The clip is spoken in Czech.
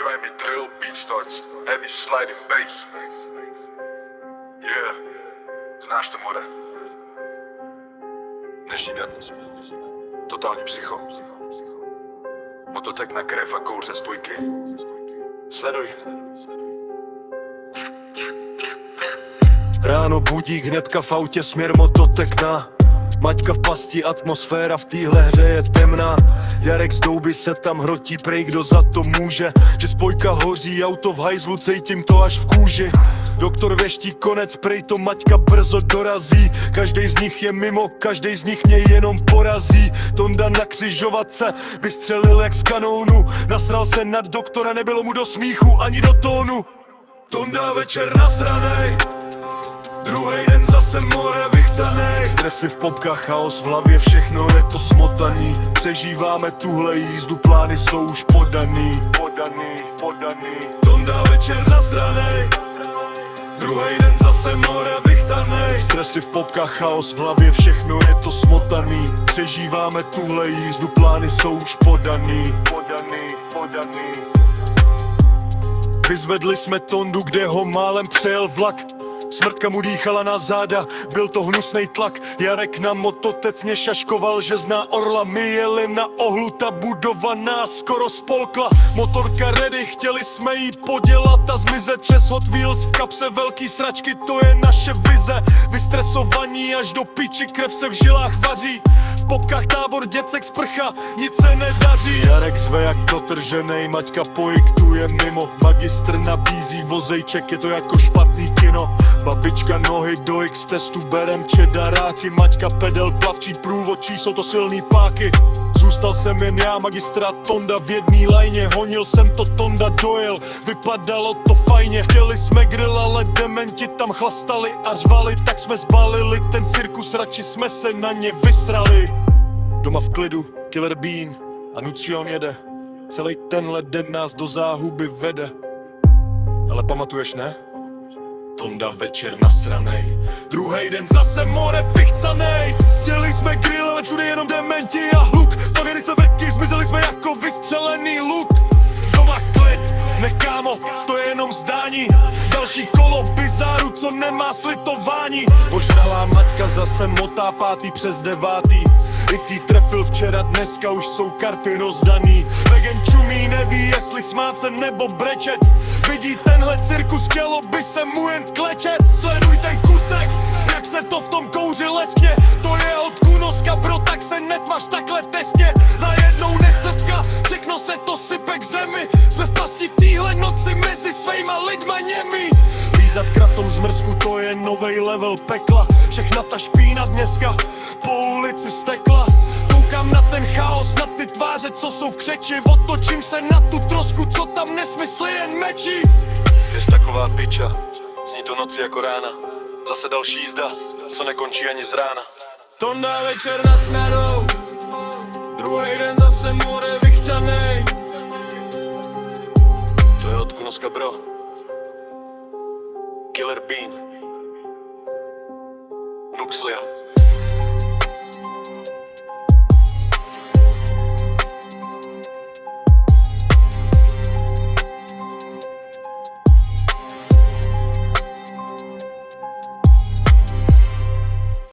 Grimy drill beat starts, heavy sliding bass. Yeah, znáš to, more? Dnešní den, totální psycho. Mototek na krev a kouř ze spojky. Sleduj. Ráno budík, hnedka v autě, směr mototekna. Maťka v pasti, atmosféra v téhle hře je temná. Jarek z douby se tam hrotí, prej kdo za to může. Že spojka hoří, auto v hajzlu, cítím to až v kůži. Doktor veští konec, prej to Maťka brzo dorazí. Každej z nich je mimo, každej z nich mě jenom porazí. Tonda na křižovatce vystřelil jak z kanónu. Nasral se na doktora, nebylo mu do smíchu ani do tónu. Tonda večer nasranej, druhej den zase more vychcanej. Stresy v popkách, chaos v hlavě, všechno je to smotaný. Přežíváme tuhle jízdu, plány jsou už podaný. Tonda večer nasranej, druhej den zase more vychcanej. Stresy v popkách, chaos v hlavě, všechno je to smotaný. Přežíváme tuhle jízdu, plány jsou už podaný. Vyzvedli jsme Tondu, kde ho málem přejel vlak. Smrtka mu dýchala na záda, byl to hnusnej tlak. Jarek na mototec mě šaškoval, že zná orla. My jeli na ohlu, ta budova nás skoro spolkla. Motorka ready, chtěli jsme jí podělat a zmizet přes Hot Wheels. V kapse velký sračky, to je naše vize. Vystresovaní až do piči, krev se v žilách vaří. V popkách tábor, děcek sprcha, nic se nedaří. Jarek zve jak dotrženej, Maťka pojiktuje mimo. Magistr nabízí vozejček, je to jako špatný kino. Babička nohy do X-testu, berem čedaráky. Maťka pedel, plavčí průvodčí, jsou to silný páky. Zůstal jsem jen já, magistra Tonda v jedný lajně. Honil jsem to, Tonda dojel, vypadalo to fajně. Chtěli jsme grill, ale dementi tam chlastali a řvali. Tak jsme zbalili ten cirkus, radši jsme se na ně vysrali. Doma v klidu, Killer Bean a Nucion jede. Celý tenhle den nás do záhuby vede. Ale pamatuješ, ne? Tonda večer nasranej, druhej den zase more vychcanej. Chtěli jsme grill, ale všude jenom dementi a hluk. Stavěli jsme vrky, zmizeli jsme jako vystřelený luk. Doma klid, kámo, to je jenom zdání. Další kolo bizáru, co nemá slitování. Ožralá Maťka zase motá 5. přes 9. I tý trefil včera, dneska už jsou karty rozdaný. Legend čumí, neví jestli smát se nebo brečet. Vidí tenhle cirkus, chtělo by se mu jen klečet. Sleduj ten kusek, jak se to v tom kouři leskně. To je od Kunoska, bro, tak se netvař takhle testně. Najednou nestrtka, všechno se to sype k zemi. Jsme v pasti týhle noci mezi svejma lidma němi. Lízat kratom z mrzku, to je novej level pekla. Všechna ta špína dneska po ulici stekla. Koukám na ten chaos, na ty tváře, co jsou v křeči. Otočím se na tu trosku, co tam nesmysly jen mečí. Ty jsi taková piča, zní to noci jako rána. Zase další jízda, co nekončí ani z rána. Tonda večer nasranou, druhej den zase more vychcanej. To je od Kunoska, bro. Killer Bean, Nuxlia.